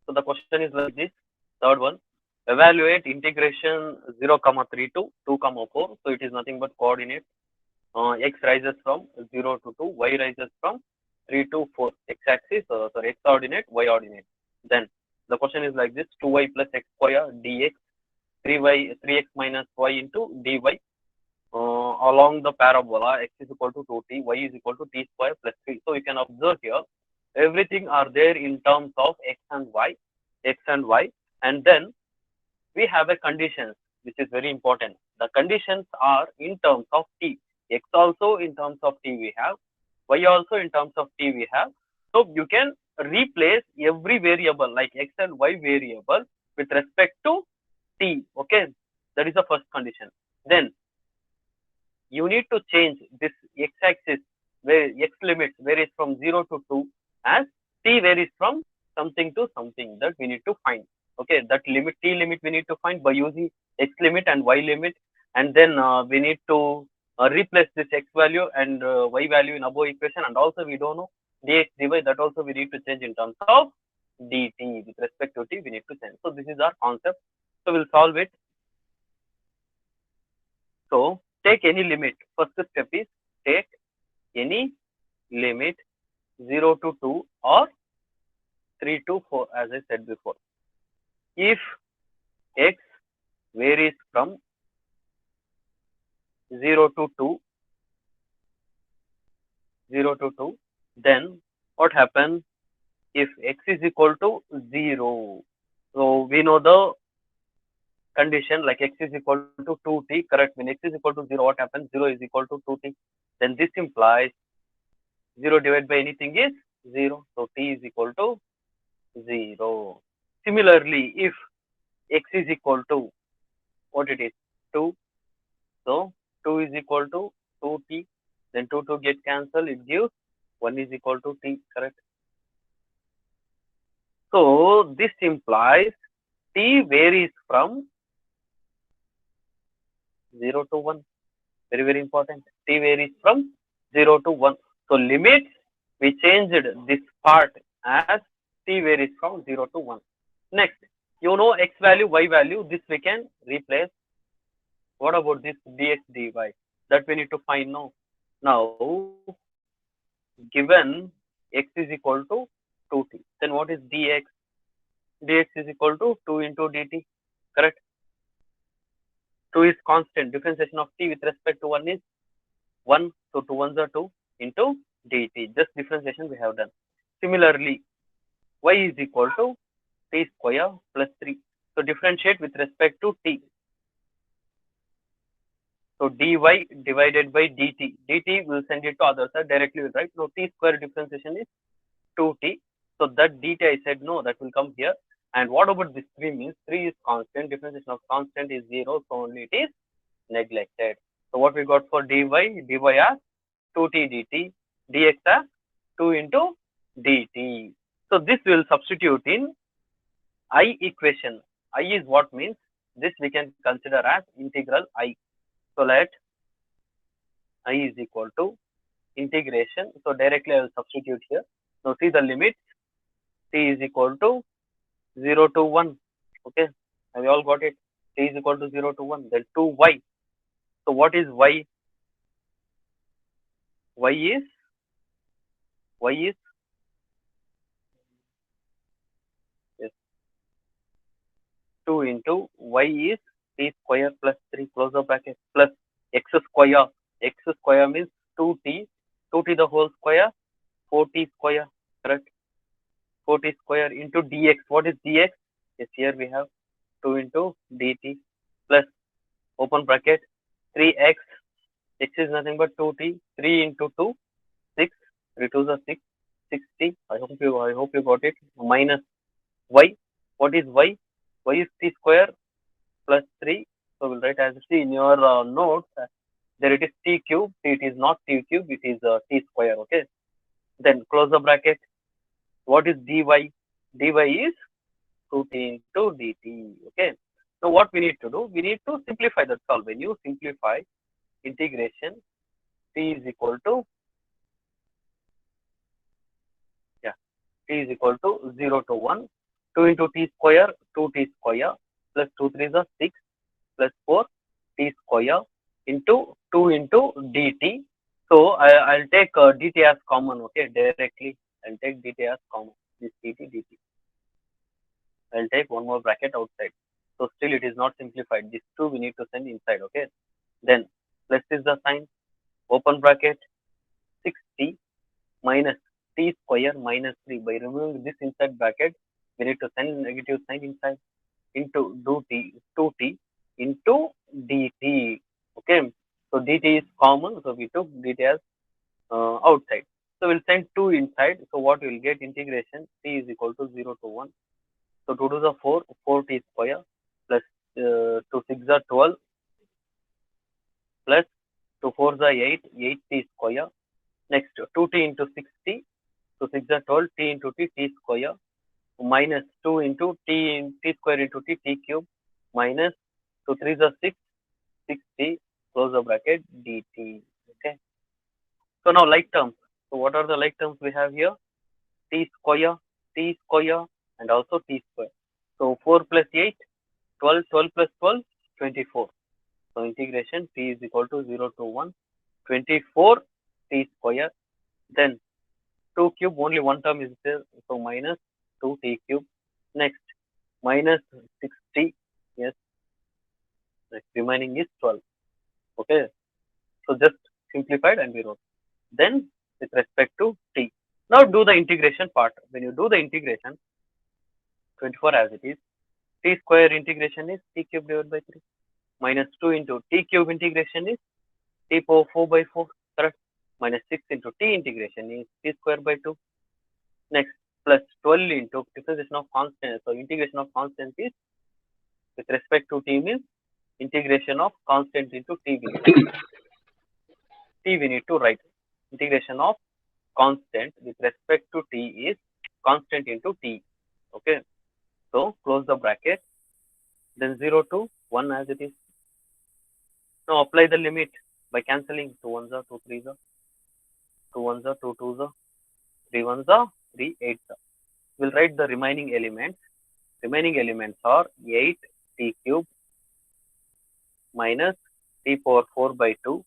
So the question is like this. Third one, evaluate integration 0 comma 3 to 2 comma 4. So it is nothing but coordinate. X rises from 0 to 2, y rises from 3 to 4. X axis, sorry, x ordinate, y ordinate. Then the question is like this: 2y plus x square dx, 3x minus y into dy along the parabola x is equal to 2t, y is equal to t square plus 3. So you can observe here, everything are there in terms of x and y, and then we have a conditions which is very important. The conditions are in terms of t, x also in terms of t we have, y also in terms of t we have. So you can replace every variable like x and y variable with respect to t. Okay, that is the first condition. Then you need to change this x-axis where x limits varies from 0 to 2 as t varies from something to something that we need to find. Okay, that limit t limit we need to find by using x limit and y limit, and then we need to replace this x value and y value in above equation, and also we don't know dx dy, that also we need to change in terms of dt with respect to t we need to change. So this is our concept. So we'll solve it. So take any limit. First step is take any limit 0 to 2 or 3 to 4 as I said before. If x varies from 0 to 2, then what happens if x is equal to 0? So we know the condition like x is equal to 2t, correct? When x is equal to 0, what happens? 0 is equal to 2t. Then this implies 0 divided by anything is 0. So t is equal to 0. Similarly, if x is equal to what it is 2, so 2 is equal to 2t, then 2 get cancelled, it gives 1 is equal to t, correct? So this implies t varies from 0 to 1. Very, very important. T varies from 0 to 1. So limits, we changed this part as t varies from 0 to 1. Next, you know x value, y value, this we can replace. What about this dx dy? That we need to find now. Now, given x is equal to 2t, then what is dx? Dx is equal to 2 into dt, correct? 2 is constant. Differentiation of t with respect to 1 is 1. So 2 ones are 2 into dt. Just differentiation we have done. Similarly, y is equal to t square plus 3. So differentiate with respect to t. So dy divided by dt. dt will send it to other side directly, right? Now t square differentiation is 2t. So that dt I said no, that will come here. And what about this 3 means? 3 is constant. Differentiation of constant is 0. So only it is neglected. So what we got for dy? dy as 2t dt, dx as 2 into dt. So this will substitute in I equation. I is what means? This we can consider as integral I. So let I is equal to integration. So directly I will substitute here. Now see the limit. T is equal to 0 to 1. Okay, have you all got it? T is equal to 0 to 1. Then 2y. So what is y? Y is yes, 2 into y is t square plus 3 close the bracket plus x square. X square means 2t, 2t the whole square, 4t square, correct? 4t square into dx. What is dx? Yes, here we have 2 into dt plus open bracket 3x. X is nothing but 2t. 3 into 2, 6. 3 2 is 6. 60. I hope you got it. Minus y. What is y? Y is t square plus 3. So we'll write as t in your notes. There it is t cube. It is not t cube. It is t square. Okay. Then close the bracket. What is dy? dy is 2t into dt. Okay. So what we need to do? We need to simplify that solve. When you simplify integration, t is equal to t is equal to 0 to 1. 2 into t square, 2t square, plus 2 3 is 6, plus 4 t square into 2 into dt. So I'll take dt as common, okay, directly. I'll take dt as common, this dt. I'll take one more bracket outside. So still it is not simplified. This 2 we need to send inside, okay. Then plus is the sign, open bracket, 6t minus t square minus 3. By removing this inside bracket, we need to send negative sign inside into 2t into dt. Okay. So dt is common. So we took dt as outside. So we'll send 2 inside. So what we'll get, integration t is equal to 0 to 1. So 2 to the 4, 4t square plus 2 6 are 12 plus 2 4 are 8, 8t square. Next 2t into 6t, so 6 are 12, t into t square minus 2 into t square into t cube minus 2 3 are 6, 6t, close the bracket, dt. Okay. So now like terms. So what are the like terms we have here? T square, and also t square. So 4 plus 8, 12, 12 plus 12, 24. So integration t is equal to 0 to 1, 24 t square. Then 2 cube, only one term is there. So minus 2t cube. Next, minus 6t. Yes. Next, remaining is 12. Okay. So just simplified and we wrote. Then with respect to t. Now do the integration part. When you do the integration, 24 as it is, t square integration is t cube divided by 3. Minus 2 into t cube integration is t power 4 by 4. Correct. Minus 6 into t integration is t square by 2. Next, plus 12 into differentiation of constant. So integration of constant is with respect to t means integration of constant into t. We need to write. Integration of constant with respect to t is constant into t. Okay. So close the bracket. Then 0 to 1 as it is. Now apply the limit by cancelling 2 1s are 2 3s are 2 1s are 2 2s are 3 1s are 3 8s are. We'll write the remaining elements. Remaining elements are 8 t cube minus t power 4 by 2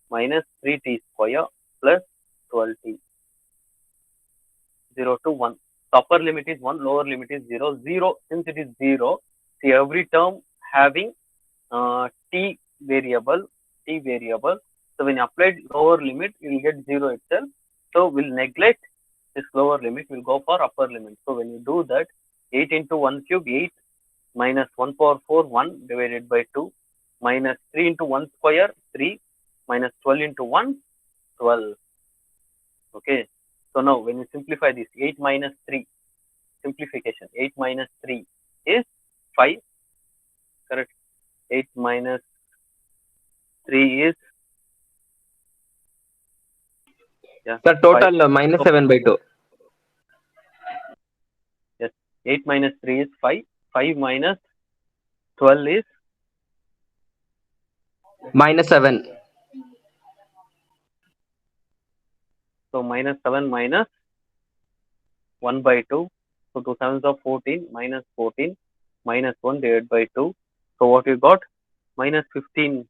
minus 3t square plus 12t. 0 to 1. The upper limit is 1, lower limit is 0. 0, since it is 0, see every term having t variable. So when you apply lower limit, you will get 0 itself. So we'll neglect this lower limit, we'll go for upper limit. So when you do that, 8 into 1 cube, 8 minus 1 power 4, 1 divided by 2 minus 3 into 1 square, 3 minus 12 into 1, 12. Okay. So now when you simplify this, 8 minus 3, simplification, 8 minus 3 is 5. Correct. 8 minus 3 is, yeah, Sir, 5. total minus So, 7 by 2. yes, 8 minus 3 is 5. 5 minus 12 is, Minus 7. so minus 7 minus 1 by 2. So 2 sevens are 14 minus 14 minus 1 divided by 2. So what you got? Minus 15.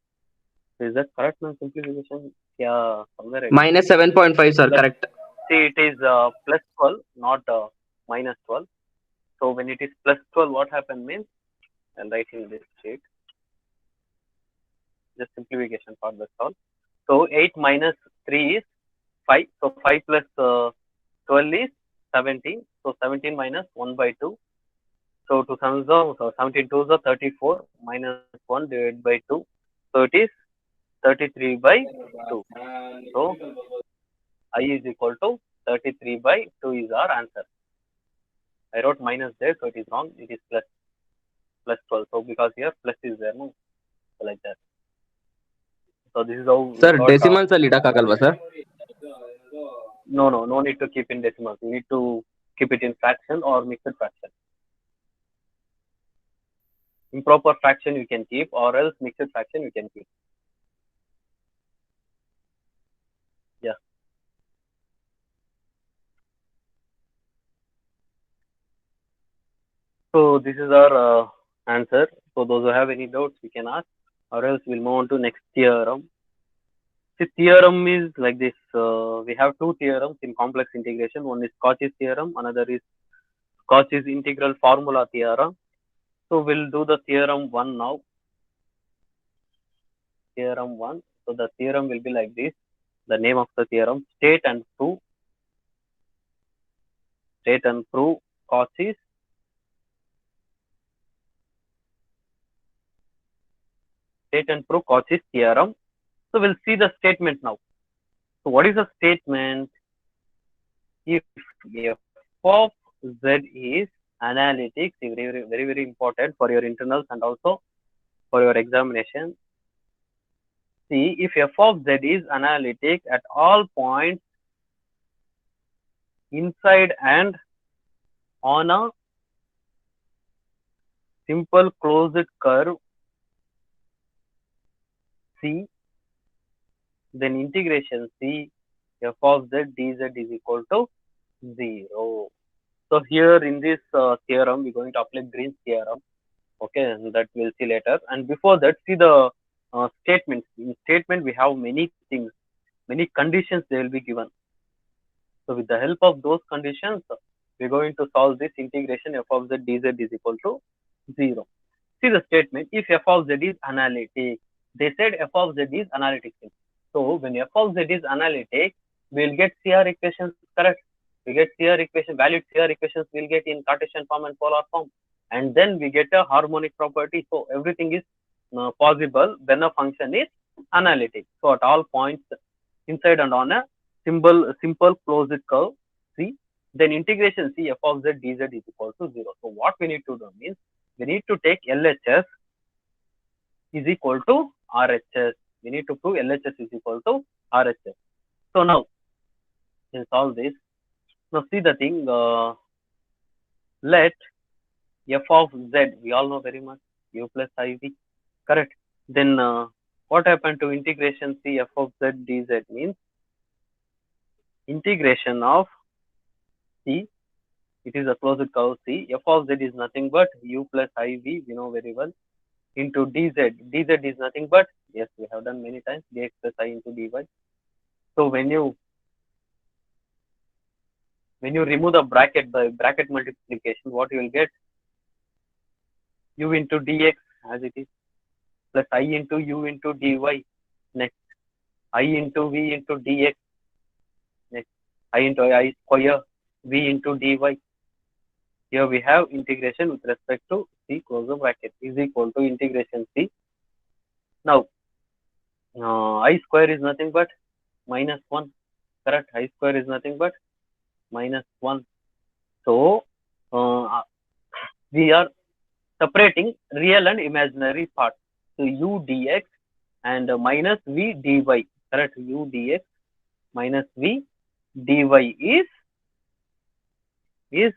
Is that correct now? Simplification? Yeah, somewhere I did. Minus 7.5, sir. Plus, Correct. see, it is plus 12, not minus 12. So when it is plus 12, what happened means, I'll write in this sheet, just simplification part, that's all. So 8 minus 3 is 5. So 5 plus 12 is 17. So 17 minus 1 by 2. So 2 sevens are, so 17 twos are 34 minus 1 divided by 2. So it is 33 by 2. So I is equal to 33 by 2 is our answer. I wrote minus there, so it is wrong. It is plus 12. So because here plus is there, no? So like that. So this is how we Sir, got. decimals ಅಲ್ಲಿ ಇಡಕ್ಕಾಗಲ್ವಾ sir? No need to keep in decimals. You need to keep it in fraction or mixed fraction. Improper fraction you can keep, or else mixed fraction you can keep. Yeah. So this is our answer. So those who have any doubts, we can ask, or else we'll move on to next theorem. The theorem is like this. We have two theorems in complex integration. One is Cauchy's theorem, another is Cauchy's integral formula theorem. So we'll do the theorem one now. Theorem one. So the theorem will be like this. The name of the theorem: state and prove Cauchy's theorem. So we'll see the statement now. So what is the statement? If f of z is analytic, very important for your internals and also for your examination. See, if f of z is analytic at all points inside and on a simple closed curve C, then integration C f of z dz is equal to 0. So here in this theorem, we're going to apply Green's theorem. Okay, that we'll see later. And before that, see the statements. In statement, we have many things, many conditions they will be given. So with the help of those conditions, we're going to solve this integration f of z dz is equal to 0. See the statement, if f of z is analytic, they said f of z is analytic. So when f of z is analytic, we'll get CR equations correct. We get CR equation, valid CR equations we'll get in Cartesian form and polar form. And then we get a harmonic property. So everything is possible when a function is analytic. So at all points inside and on a simple closed curve C, then integration C f of z dz is equal to 0. So what we need to do means we need to take LHS is equal to RHS. We need to prove LHS is equal to RHS. So now in solve this. Now see the thing. Let f of z, we all know very much, u plus iv, correct. Then what happened to integration C f of z dz means integration of C, it is a closed curve C, f of z is nothing but u plus iv, we know very well, into dz. Dz is nothing but, yes, we have done many times, dx plus I into dy. So when you remove the bracket by bracket multiplication, what you will get? U into dx as it is, plus I into u into dy. Next, I into v into dx. Next, I into I square v into dy. Here we have integration with respect to C close the bracket is equal to integration C. Now, I square is nothing but minus 1. Correct? I square is nothing but minus 1. So, we are separating real and imaginary part. So, u dx and minus v dy. Correct? U dx minus v dy is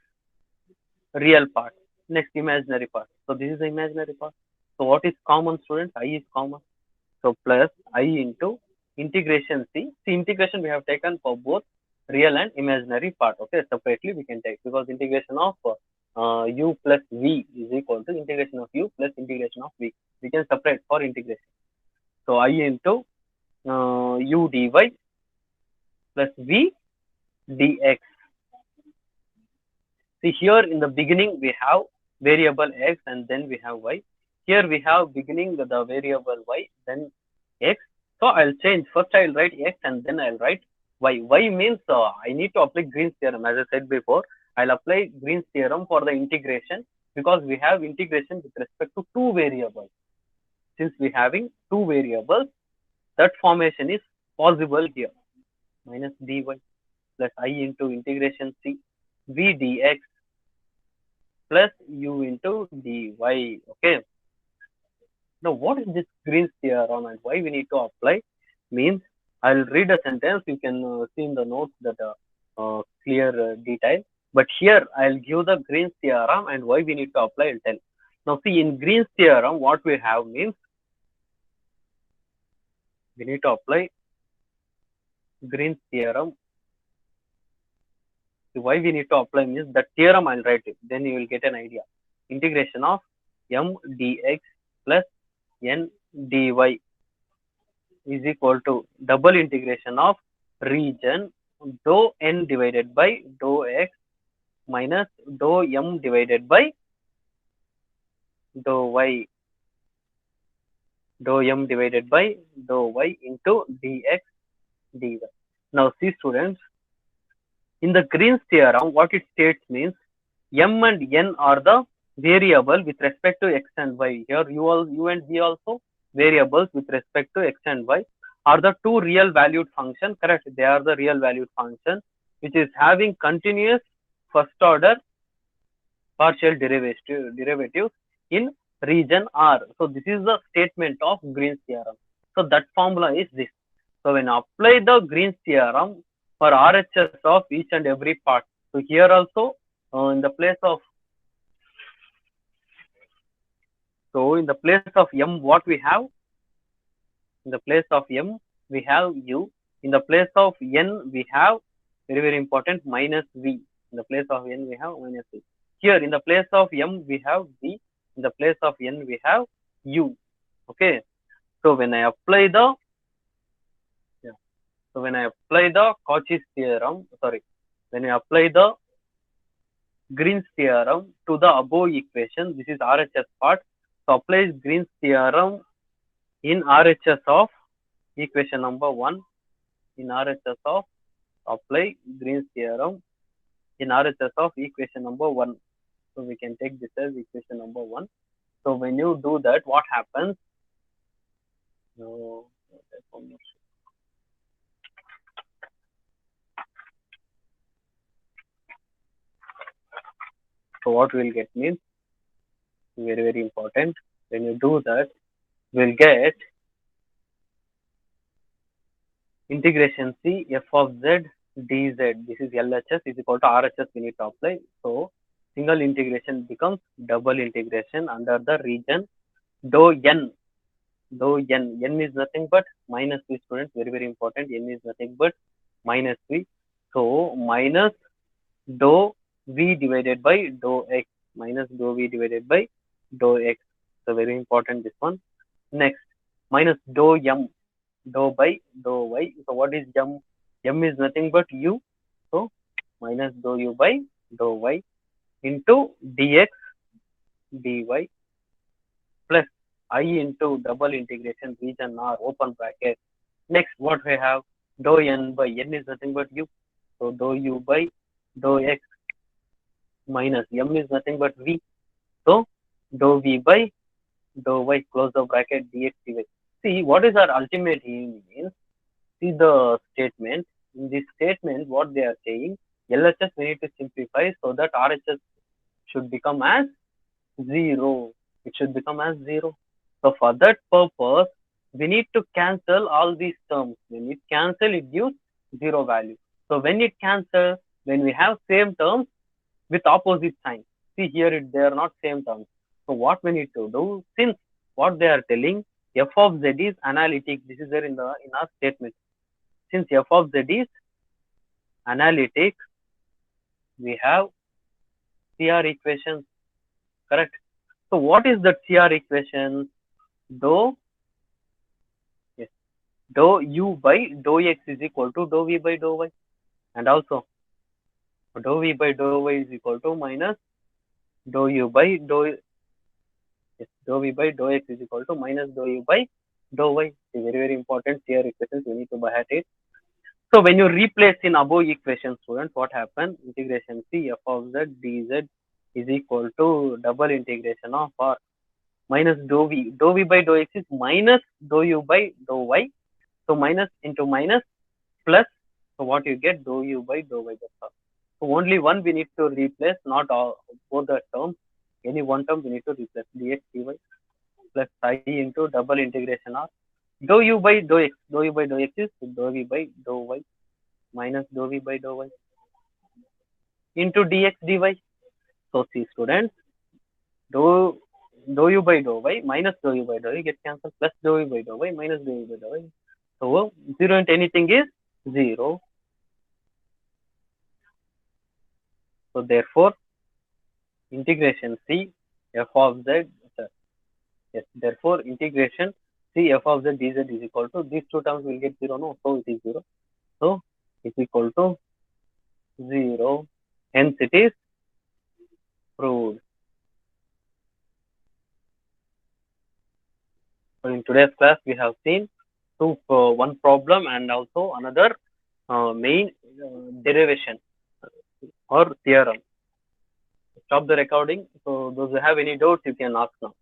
real part. Next, imaginary part. So, this is the imaginary part. So, what is common, students? I is common. So, plus I into integration C. See, integration we have taken for both real and imaginary part. Okay, separately we can take, because integration of u plus v is equal to integration of u plus integration of v. We can separate for integration. So, I into u dy plus v dx. See, here in the beginning we have variable x and then we have y. Here we have beginning the variable y, then x. So I'll change. First I'll write x and then I'll write y. Y means I need to apply Green's theorem. As I said before, I'll apply Green's theorem for the integration, because we have integration with respect to two variables. Since we having two variables, that formation is possible here. Minus dy plus I into integration C v dx plus u into dy. Okay. Now, what is this Green's theorem and why we need to apply? Means, I'll read a sentence. You can see in the notes that clear detail. But here, I'll give the Green's theorem and why we need to apply. I'll tell. Now, see, in Green's theorem, what we have means we need to apply Green's theorem. So why we need to apply means the theorem I'll write it. Then you will get an idea. integration of m dx plus n dy is equal to double integration of region dou n divided by dou x minus dou m divided by dou y, dou m divided by dou y into dx dy. Now see students, in the Green's theorem, what it states means m and n are the variable with respect to x and y. Here u and v also variables with respect to x and y are the two real valued function. Correct? They are the real valued function which is having continuous first order partial derivatives in region R. So this is the statement of Green's theorem. So that formula is this. So when I apply the Green's theorem for RHS of each and every part, so here also in the place of m, what we have? In the place of m we have u. In the place of n we have very important minus v. In the place of n we have minus v. Here in the place of m we have v. In the place of n we have u. Okay. So when I apply the Cauchy's theorem, when I apply the Green's theorem to the above equation, this is RHS part. So apply Green's theorem in RHS of equation number 1. In RHS of apply Green's theorem in RHS of equation number 1. So we can take this as equation number 1. So when you do that, what happens? So what we'll get means very important. When you do that, we'll get integration C f of z dz. This is LHS is equal to RHS we need to apply. So single integration becomes double integration under the region dou n. N is nothing but minus v, students, very important. N is nothing but minus v. So minus dou v divided by dou x, minus dou v divided by dou x. So very important this one. Next, minus dou m, dou by dou y. So what is m? M is nothing but u. So minus dou u by dou y into dx dy plus I into double integration region R open bracket. Next, what we have? Dou n by n is nothing but u. So dou u by dou x minus m is nothing but v. So dou v by dou y close the bracket dx dy. See what is our ultimate aim means. See the statement. In this statement, what they are saying, LHS we need to simplify so that RHS should become as 0. It should become as 0. So for that purpose, we need to cancel all these terms. When it cancel, it gives 0 value. So when it cancels, when we have same terms with opposite sign. See here, they are not same terms. So what we need to do, since what they are telling, f of z is analytic. This is there in our statement. Since f of z is analytic, we have CR equation. Correct. So what is the CR equation? Dou u by dou x is equal to dou v by dou y, and also dou v by dou y is equal to minus dou u by dou v by dou x is equal to minus dou u by dou y. Very important CR equations, we need to by it. So when you replace in above equation, students, what happens? Integration C f of z dz is equal to double integration of R minus dou v by dou x is minus dou u by dou y. So minus into minus plus. So what you get? Dou u by dou y. So only one we need to replace, not all both the terms. Any one term we need to replace. Dx dy plus I into double integration of dou u by dou x. Dou u by dou x is dou v by dou y minus dou v by dou y into dx dy. So see students, dou u by dou y minus dou u by dou y gets cancelled, plus dou u by dou y minus dou u by dou y. So 0 into anything is 0. So therefore integration C f of z. Yes, therefore integration c f of z dz is equal to, these two terms will get 0, no, so it is 0. So it's equal to 0. Hence it is proved. So in today's class we have seen one problem and also another main derivation or theorem. Stop the recording. So those who have any doubts, you can ask now.